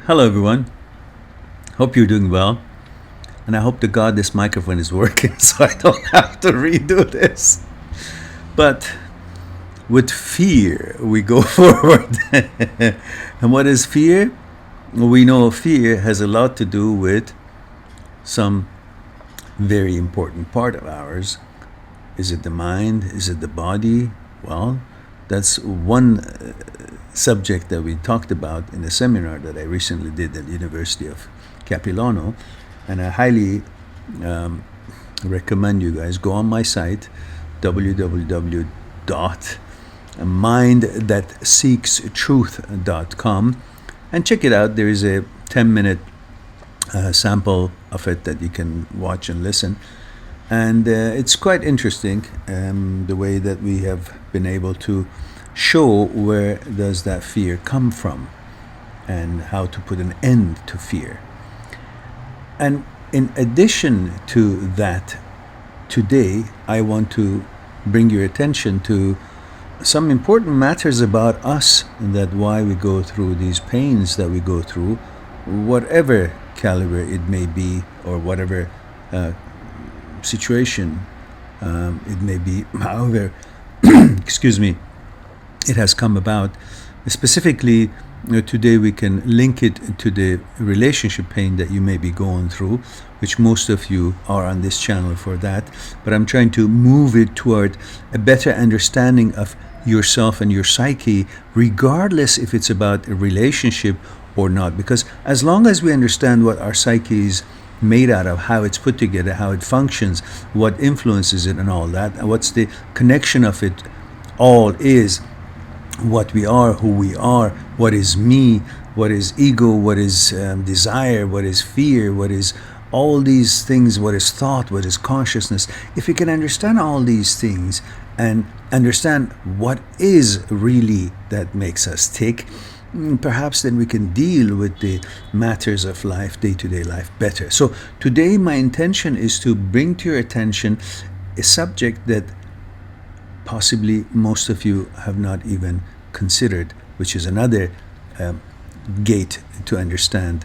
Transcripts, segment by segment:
Hello, everyone. Hope you're doing well. And I hope to God this microphone is working so I don't have to redo this. But with fear, we go forward. And what is fear? Well, we know fear has a lot to do with some very important part of ours. Is it the mind? Is it the body? Well, that's one subject that we talked about in a seminar that I recently did at the University of Capilano, and I highly recommend you guys go on my site www.mindthatseekstruth.com and check it out. There is a 10-minute sample of it that you can watch and listen, and it's quite interesting, the way that we have been able to show where does that fear come from and how to put an end to fear. And in addition to that, today I want to bring your attention to some important matters about us, and that why we go through these pains that we go through, whatever caliber it may be, or whatever situation it may be, however excuse me, it has come about. Specifically, today we can link it to the relationship pain that you may be going through, which most of you are on this channel for that. But I'm trying to move it toward a better understanding of yourself and your psyche, regardless if it's about a relationship or not. Because as long as we understand what our psyche is made out of, how it's put together, how it functions, what influences it and all that, and what's the connection of it all is, what we are, who we are, what is me, what is ego, what is desire, what is fear, what is all these things, what is thought, what is consciousness. If you can understand all these things and understand what is really that makes us tick, perhaps then we can deal with the matters of life, day-to-day life, better. So today my intention is to bring to your attention a subject that possibly most of you have not even considered, which is another gate to understand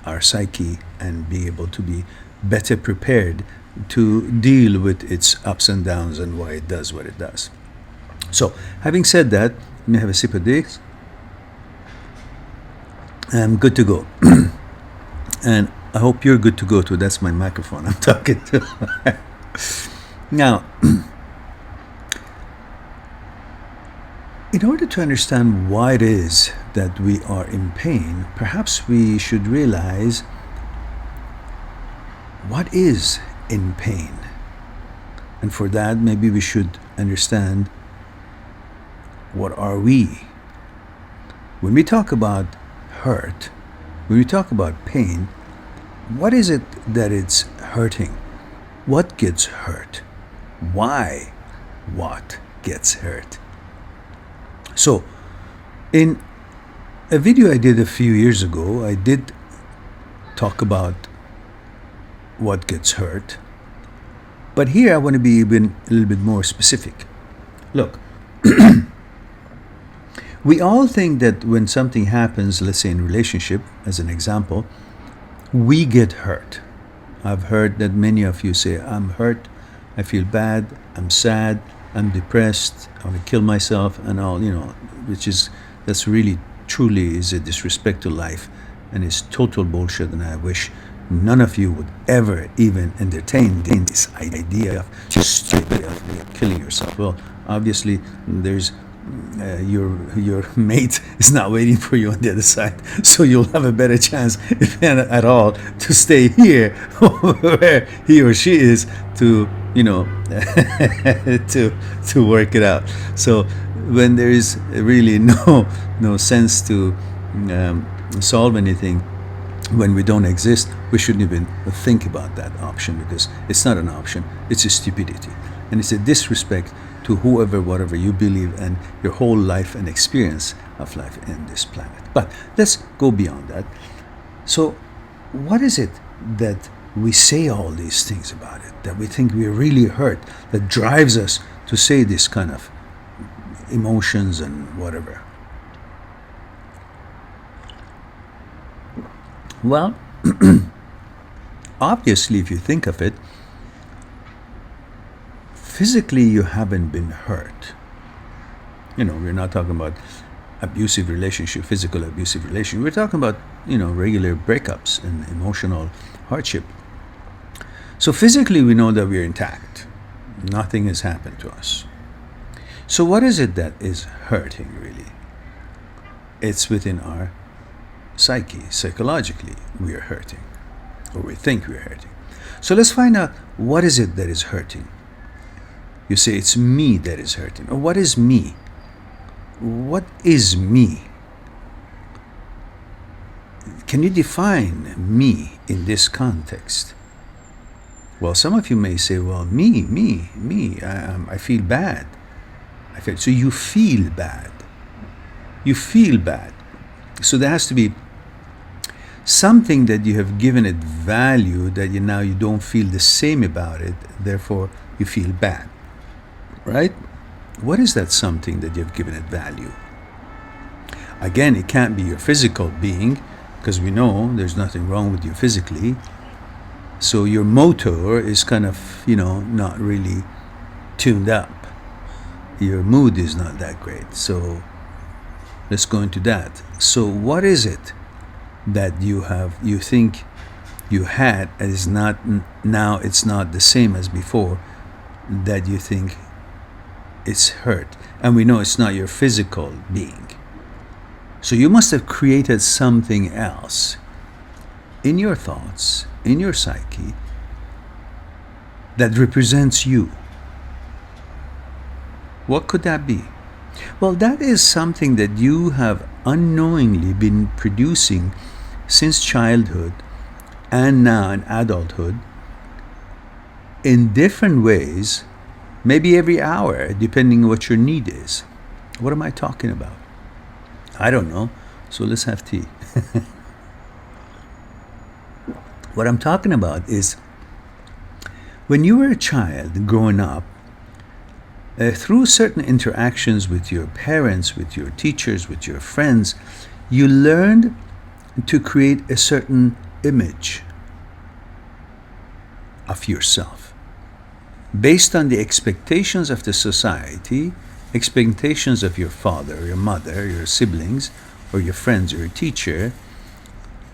our psyche and be able to be better prepared to deal with its ups and downs and why it does what it does. So, having said that, let me have a sip of this. I'm good to go. And I hope you're good to go too. That's my microphone I'm talking to. Now, in order to understand why it is that we are in pain, perhaps we should realize what is in pain. And for that, maybe we should understand what are we. When we talk about hurt, when we talk about pain, what is it that it's hurting? What gets hurt? Why what gets hurt? So, in a video I did a few years ago, I did talk about what gets hurt. But here I want to be even a little bit more specific. Look, we all think that when something happens, let's say in relationship, as an example, we get hurt. I've heard that many of you say, I'm hurt, I feel bad, I'm sad, I'm depressed, I want to kill myself and all, that's really, truly is a disrespect to life and is total bullshit, and I wish none of you would ever even entertain this idea of just stupid of killing yourself. Well, obviously, there's your mate is not waiting for you on the other side, so you'll have a better chance, if at all, to stay here where he or she is to to work it out. So when there is really no sense to solve anything, when we don't exist, we shouldn't even think about that option, because it's not an option, it's a stupidity, and it's a disrespect to whoever, whatever you believe, and your whole life and experience of life in this planet. But let's go beyond that. So what is it that we say all these things about it, that we think we're really hurt, that drives us to say this kind of emotions and whatever? Well, obviously, if you think of it, physically you haven't been hurt. We're not talking about abusive relationship, physical abusive relationship. We're talking about, regular breakups and emotional hardship. So physically we know that we're intact. Nothing has happened to us. So what is it that is hurting really? It's within our psyche. Psychologically we are hurting, or we think we're hurting. So let's find out, what is it that is hurting? You say it's me that is hurting. Or what is me? What is me? Can you define me in this context? Well, some of you may say, well, me, I feel bad. So you feel bad. You feel bad. So there has to be something that you have given it value that now you don't feel the same about it, therefore you feel bad. Right? What is that something that you've given it value? Again, it can't be your physical being, because we know there's nothing wrong with you physically. So your motor is kind of, not really tuned up. Your mood is not that great. So let's go into that. So what is it that you think you had, and is not now, it's not the same as before, that you think it's hurt? And we know it's not your physical being. So you must have created something else in your thoughts, in your psyche, that represents you. What could that be? Well, that is something that you have unknowingly been producing since childhood and now in adulthood in different ways, maybe every hour, depending on what your need is. What am I talking about? I don't know. So let's have tea. What I'm talking about is, when you were a child growing up, through certain interactions with your parents, with your teachers, with your friends, you learned to create a certain image of yourself based on the expectations of the society, expectations of your father, your mother, your siblings, or your friends, or your teacher,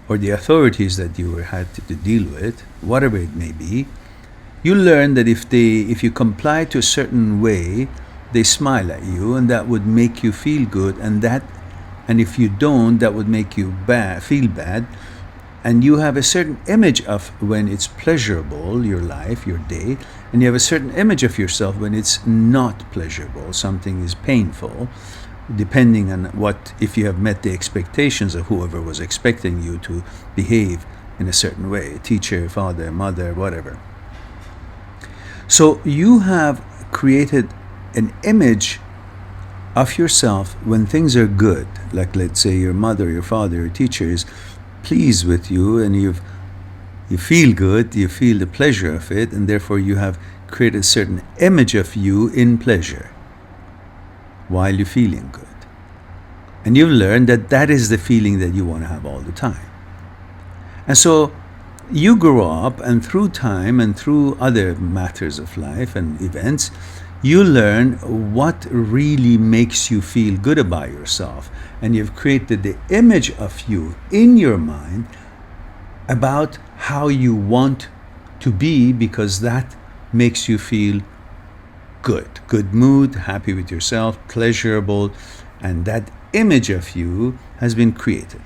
or the authorities that you had to deal with, whatever it may be. You learn that if you comply to a certain way, they smile at you, and that would make you feel good, and if you don't, that would make you feel bad. And you have a certain image of when it's pleasurable, your life, your day, and you have a certain image of yourself when it's not pleasurable, something is painful, depending on if you have met the expectations of whoever was expecting you to behave in a certain way, teacher, father, mother, whatever. So you have created an image of yourself when things are good, like let's say your mother, your father, your teacher is pleased with you, and you feel good, you feel the pleasure of it, and therefore you have created a certain image of you in pleasure while you're feeling good. And you've learned that that is the feeling that you want to have all the time. And so you grow up, and through time and through other matters of life and events, you learn what really makes you feel good about yourself. And you've created the image of you in your mind about how you want to be, because that makes you feel good mood, happy with yourself, pleasurable, and that image of you has been created.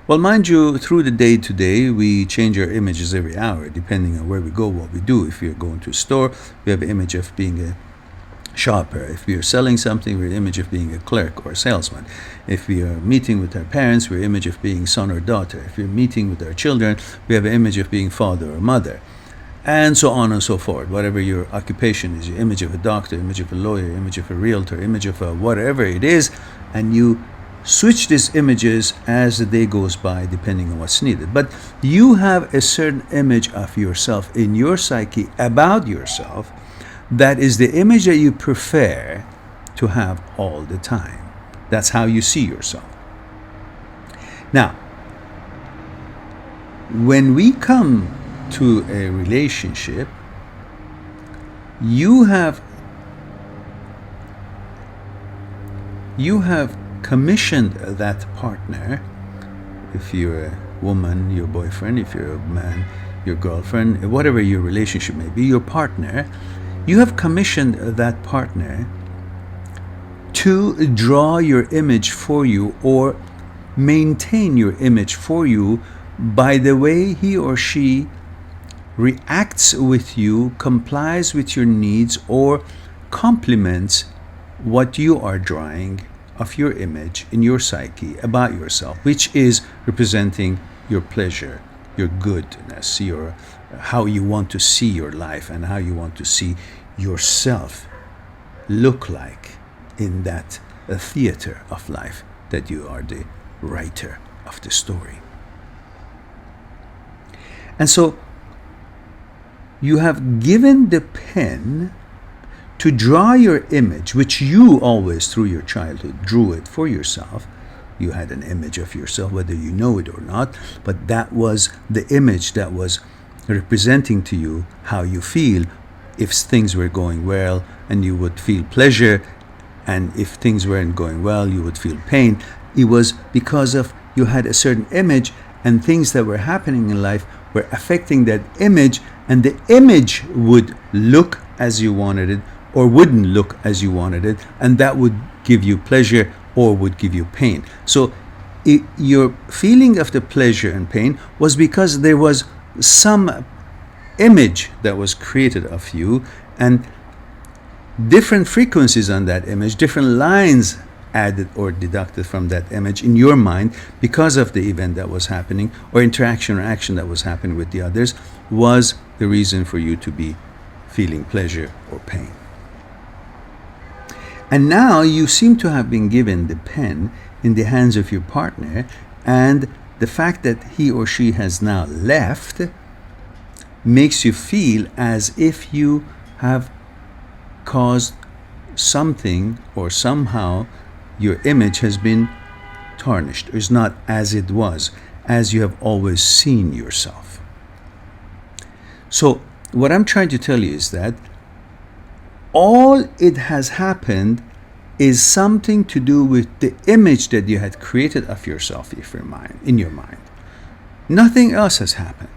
Well, mind you, through the day to day, we change our images every hour, depending on where we go, what we do. If you're going to a store, we have an image of being a shopper. If we are selling something, we're an image of being a clerk or a salesman. If we are meeting with our parents, we're an image of being son or daughter. If we're meeting with our children, we have an image of being father or mother. And so on and so forth. Whatever your occupation is, your image of a doctor, image of a lawyer, image of a realtor, image of a whatever it is, and you switch these images as the day goes by, depending on what's needed. But you have a certain image of yourself in your psyche about yourself that is the image that you prefer to have all the time. That's how you see yourself. Now, when we come to a relationship, you have commissioned that partner. If you're a woman, your boyfriend; if you're a man, your girlfriend; whatever your relationship may be, your partner, you have commissioned that partner to draw your image for you or maintain your image for you by the way he or she reacts with you, complies with your needs, or compliments what you are drawing of your image in your psyche about yourself, which is representing your pleasure, your goodness, your how you want to see your life and how you want to see yourself look like in that theater of life that you are the writer of the story. And so you have given the pen to draw your image, which you always through your childhood drew it for yourself. You had an image of yourself, whether you know it or not, but that was the image that was representing to you how you feel if things were going well, and you would feel pleasure, and if things weren't going well, you would feel pain. It was because of you had a certain image, and things that were happening in life were affecting that image, and the image would look as you wanted it or wouldn't look as you wanted it, and that would give you pleasure or would give you pain. So your feeling of the pleasure and pain was because there was some image that was created of you, and different frequencies on that image, different lines added or deducted from that image in your mind because of the event that was happening, or interaction or action that was happening with the others, was the reason for you to be feeling pleasure or pain. And now you seem to have been given the pen in the hands of your partner, and the fact that he or she has now left makes you feel as if you have caused something, or somehow your image has been tarnished, or is not as it was, as you have always seen yourself. So what I'm trying to tell you is that all it has happened is something to do with the image that you had created of yourself in your mind. Nothing else has happened.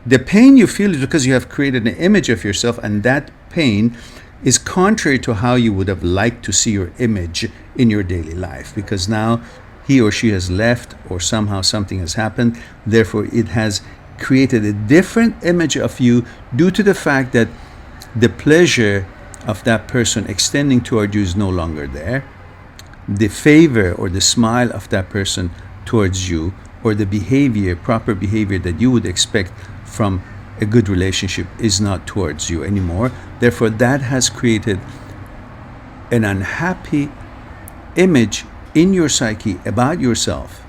The pain you feel is because you have created an image of yourself, and that pain is contrary to how you would have liked to see your image in your daily life, because now he or she has left, or somehow something has happened. Therefore, it has created a different image of you due to the fact that the pleasure of that person extending toward you is no longer there. The favor or the smile of that person towards you, or the behavior, proper behavior that you would expect from a good relationship, is not towards you anymore. Therefore, that has created an unhappy image in your psyche about yourself.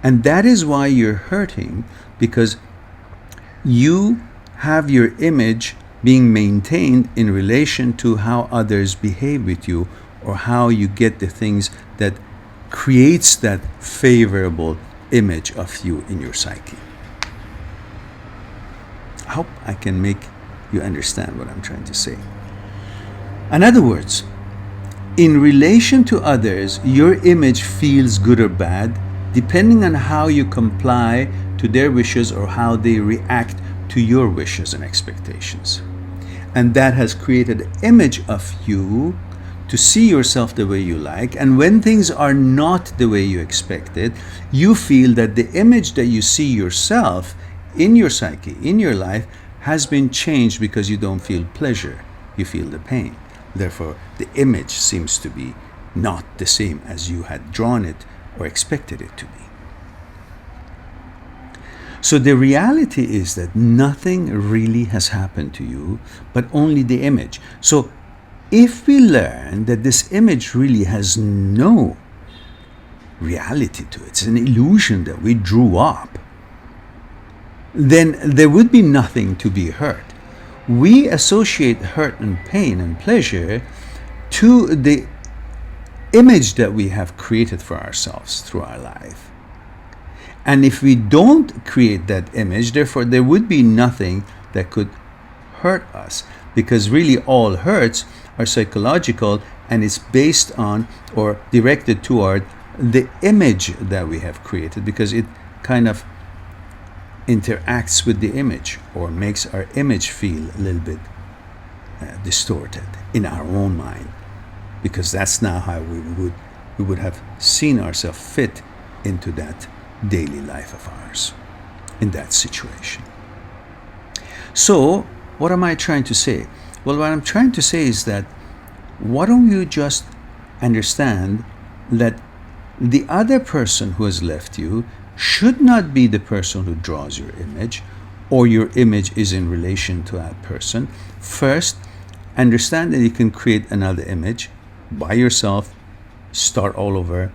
And that is why you're hurting, because you have your image being maintained in relation to how others behave with you, or how you get the things that creates that favorable image of you in your psyche. I hope I can make you understand what I'm trying to say. In other words, in relation to others, your image feels good or bad depending on how you comply to their wishes or how they react to your wishes and expectations. And that has created an image of you to see yourself the way you like. And when things are not the way you expected, you feel that the image that you see yourself in your psyche, in your life, has been changed because you don't feel pleasure, you feel the pain. Therefore, the image seems to be not the same as you had drawn it or expected it to be. So the reality is that nothing really has happened to you, but only the image. So if we learn that this image really has no reality to it, it's an illusion that we drew up, then there would be nothing to be hurt. We associate hurt and pain and pleasure to the image that we have created for ourselves through our life. And if we don't create that image, therefore there would be nothing that could hurt us, because really all hurts are psychological, and it's based on or directed toward the image that we have created, because it kind of interacts with the image or makes our image feel a little bit distorted in our own mind, because that's not how we would have seen ourselves fit into that daily life of ours in that situation. So what am I trying to say? Well, what I'm trying to say is that why don't you just understand that the other person who has left you should not be the person who draws your image, or your image is in relation to that person. First, understand that you can create another image by yourself, start all over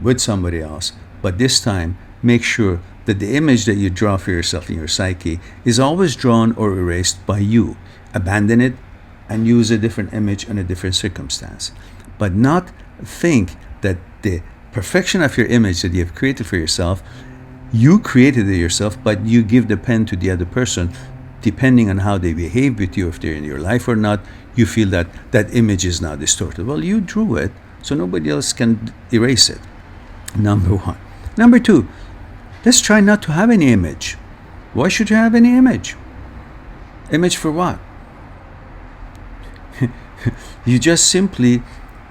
with somebody else, but this time make sure that the image that you draw for yourself in your psyche is always drawn or erased by you. Abandon it and use a different image in a different circumstance, but not think that the perfection of your image that you have created for yourself, you created it yourself, but you give the pen to the other person. Depending on how they behave with you, if they're in your life or not, you feel that that image is now distorted. Well, you drew it, so nobody else can erase it. Number one. Number two, let's try not to have any image. Why should you have any image? Image for what? You just simply,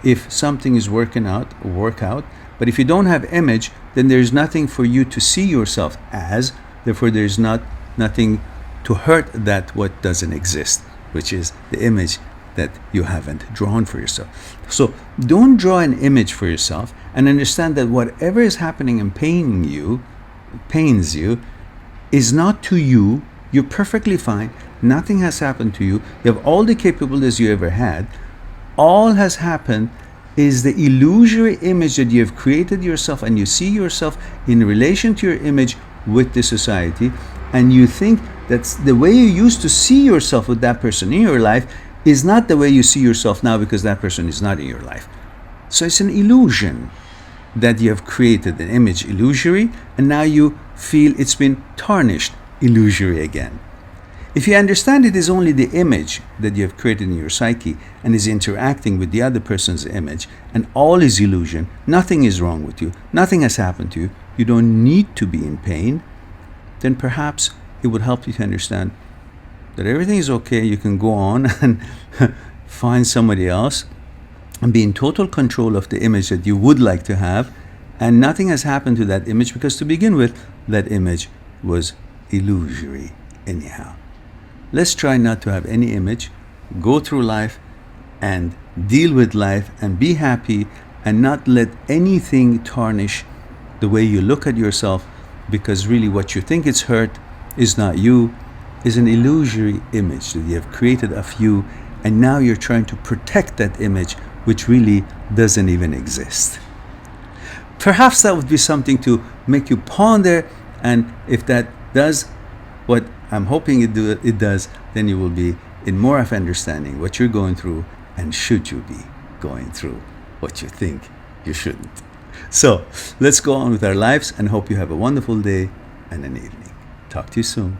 if something is working out, work out. But if you don't have image, then there's nothing for you to see yourself as. Therefore, there's nothing to hurt that what doesn't exist, which is the image that you haven't drawn for yourself. So don't draw an image for yourself, and understand that whatever is happening and pains you, is not to you. You're perfectly fine. Nothing has happened to you. You have all the capabilities you ever had. All has happened is the illusory image that you have created yourself, and you see yourself in relation to your image with the society, and you think that's the way you used to see yourself with that person in your life is not the way you see yourself now, because that person is not in your life. So it's an illusion that you have created, an image illusory, and now you feel it's been tarnished illusory again. If you understand it is only the image that you have created in your psyche and is interacting with the other person's image, and all is illusion, nothing is wrong with you, nothing has happened to you, you don't need to be in pain, then perhaps it would help you to understand that everything is okay. You can go on and find somebody else and be in total control of the image that you would like to have, and nothing has happened to that image, because to begin with, that image was illusory anyhow. Let's try not to have any image, go through life and deal with life and be happy, and not let anything tarnish the way you look at yourself, because really what you think is hurt is not you, is an illusory image that you have created of you, and now you're trying to protect that image which really doesn't even exist. Perhaps that would be something to make you ponder, and if that does what I'm hoping it does, then you will be in more of understanding what you're going through, and should you be going through what you think you shouldn't. So let's go on with our lives, and hope you have a wonderful day and an evening. Talk to you soon.